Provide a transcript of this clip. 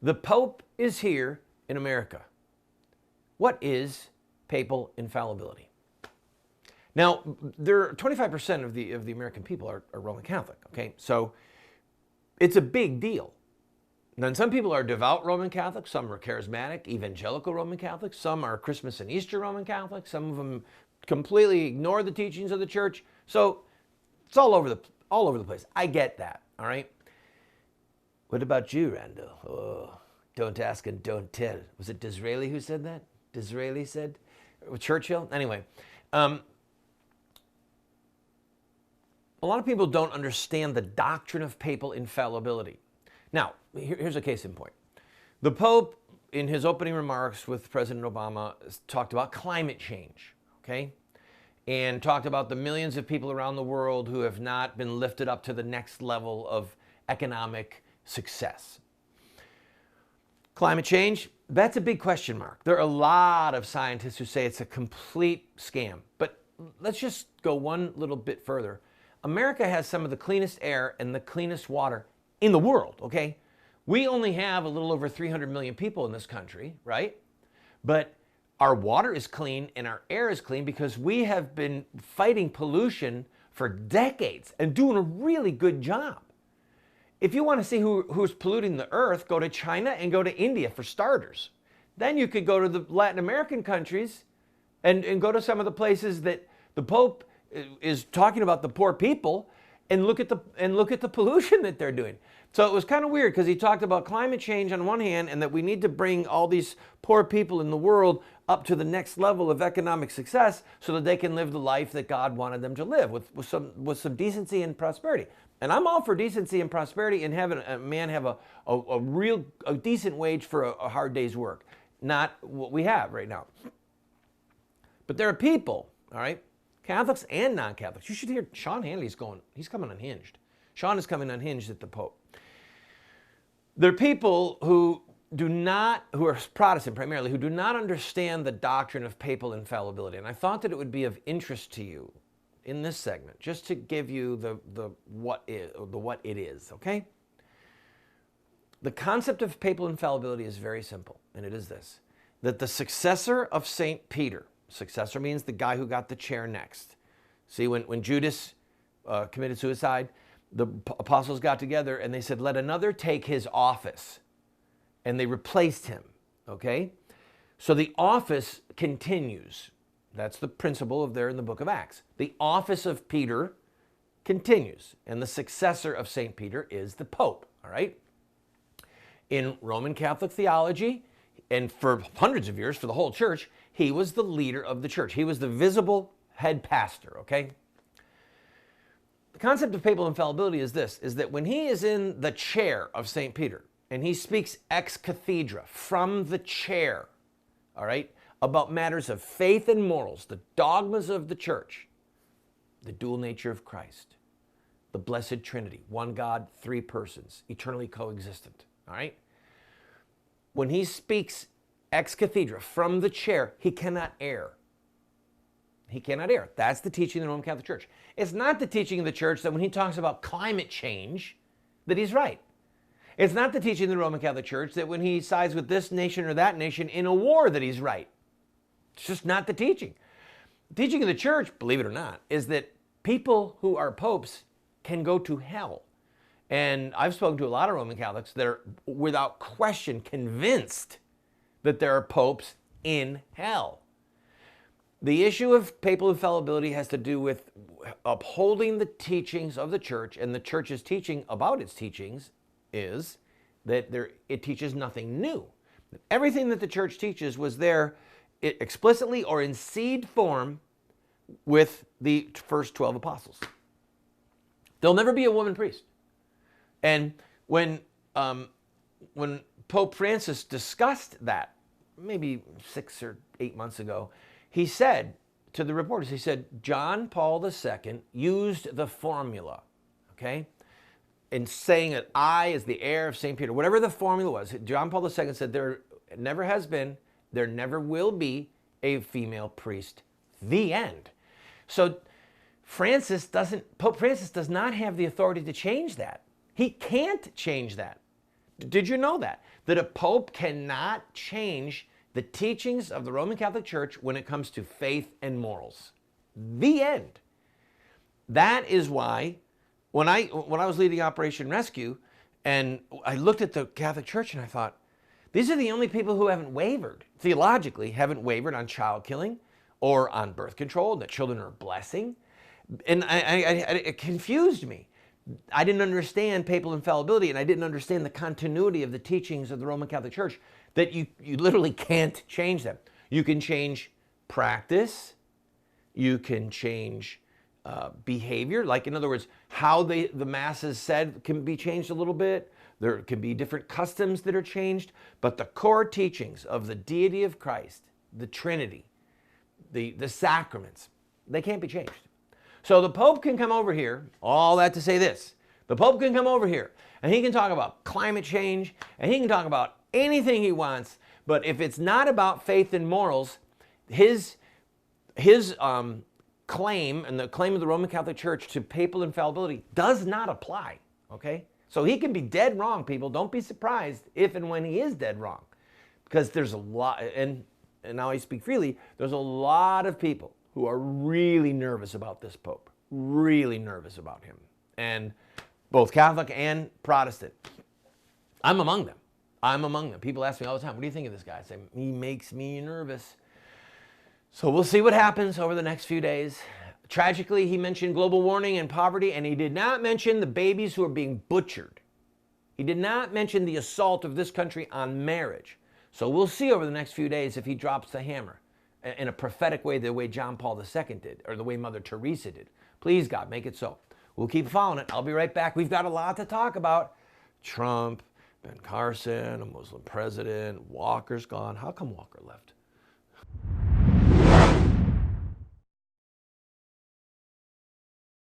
The Pope is here in America. What is papal infallibility? Now, 25% of the American people are Roman Catholic, okay? So it's a big deal. Then some people are devout Roman Catholics, some are charismatic, evangelical Roman Catholics, some are Christmas and Easter Roman Catholics, some of them completely ignore the teachings of the church. So it's all over the place. I get that, all right? What about you, Randall? Oh, don't ask and don't tell. Was it Disraeli who said that? Disraeli said? Churchill? Anyway, a lot of people don't understand the doctrine of papal infallibility. Now, here's a case in point. The Pope, in his opening remarks with President Obama, talked about climate change, okay? And talked about the millions of people around the world who have not been lifted up to the next level of economic success. Climate change, that's a big question mark. There are a lot of scientists who say it's a complete scam. But let's just go one little bit further. America has some of the cleanest air and the cleanest water in the world, okay? We only have a little over 300 million people in this country, right? But our water is clean and our air is clean because we have been fighting pollution for decades and doing a really good job. If you want to see who's polluting the earth, go to China and go to India for starters. Then you could go to the Latin American countries and go to some of the places that the Pope is talking about the poor people and look at the pollution that they're doing. So it was kind of weird because he talked about climate change on one hand and that we need to bring all these poor people in the world up to the next level of economic success so that they can live the life that God wanted them to live with some decency and prosperity. And I'm all for decency and prosperity and having a man have a decent wage for a hard day's work. Not what we have right now. But there are people, all right, Catholics and non-Catholics. You should hear Sean Hanley's he's coming unhinged. Sean is coming unhinged at the Pope. There are people who are Protestant primarily, who do not understand the doctrine of papal infallibility. And I thought that it would be of interest to you in this segment, just to give you the what it is, okay? The concept of papal infallibility is very simple, and it is this: that the successor of St. Peter, successor means the guy who got the chair next. See, when Judas committed suicide, the apostles got together and they said, let another take his office. And they replaced him, okay? So the office continues. That's the principle there in the book of Acts. The office of Peter continues, and the successor of St. Peter is the Pope, all right? In Roman Catholic theology, and for hundreds of years, for the whole church, he was the leader of the church. He was the visible head pastor, okay? The concept of papal infallibility is this, is that when he is in the chair of St. Peter, and he speaks ex cathedra, from the chair, all right, about matters of faith and morals, the dogmas of the church, the dual nature of Christ, the blessed Trinity, one God, three persons, eternally coexistent, all right? When he speaks ex cathedra, from the chair, he cannot err. He cannot err. That's the teaching of the Roman Catholic Church. It's not the teaching of the church that when he talks about climate change, that he's right. It's not the teaching of the Roman Catholic Church that when he sides with this nation or that nation in a war that he's right. It's just not the teaching. The teaching of the church, believe it or not, is that people who are popes can go to hell. And I've spoken to a lot of Roman Catholics that are without question convinced that there are popes in hell. The issue of papal infallibility has to do with upholding the teachings of the church, and the church's teaching about its teachings is that it teaches nothing new. Everything that the church teaches was there explicitly or in seed form with the first 12 apostles. There'll never be a woman priest. And when Pope Francis discussed that, maybe 6 or 8 months ago, he said to the reporters, he said, John Paul II used the formula, okay, in saying that I is the heir of St. Peter, whatever the formula was. John Paul II said there never has been, there never will be a female priest. The end. So Pope Francis does not have the authority to change that. He can't change that. Did you know that? That a pope cannot change the teachings of the Roman Catholic Church when it comes to faith and morals. The end. That is why when I was leading Operation Rescue and I looked at the Catholic Church and I thought, these are the only people who haven't wavered, theologically, haven't wavered on child killing or on birth control, that children are a blessing. And it confused me. I didn't understand papal infallibility, and I didn't understand the continuity of the teachings of the Roman Catholic Church, that you literally can't change them. You can change practice, you can change behavior, like in other words, how the Mass is said can be changed a little bit. There can be different customs that are changed, but the core teachings of the deity of Christ, the Trinity, the sacraments, they can't be changed. So the Pope can come over here, all that to say this, the Pope can come over here and he can talk about climate change and he can talk about anything he wants, but if it's not about faith and morals, his claim and the claim of the Roman Catholic Church to papal infallibility does not apply, okay? So he can be dead wrong, people. Don't be surprised if and when he is dead wrong, because there's a lot, and now I speak freely, there's a lot of people who are really nervous about this Pope, really nervous about him, and both Catholic and Protestant. I'm among them. I'm among them. People ask me all the time, what do you think of this guy? I say, he makes me nervous. So we'll see what happens over the next few days. Tragically, he mentioned global warming and poverty, and he did not mention the babies who are being butchered. He did not mention the assault of this country on marriage. So we'll see over the next few days if he drops the hammer in a prophetic way, the way John Paul II did, or the way Mother Teresa did. Please, God, make it so. We'll keep following it. I'll be right back. We've got a lot to talk about. Trump, Ben Carson, a Muslim president, Walker's gone. How come Walker left?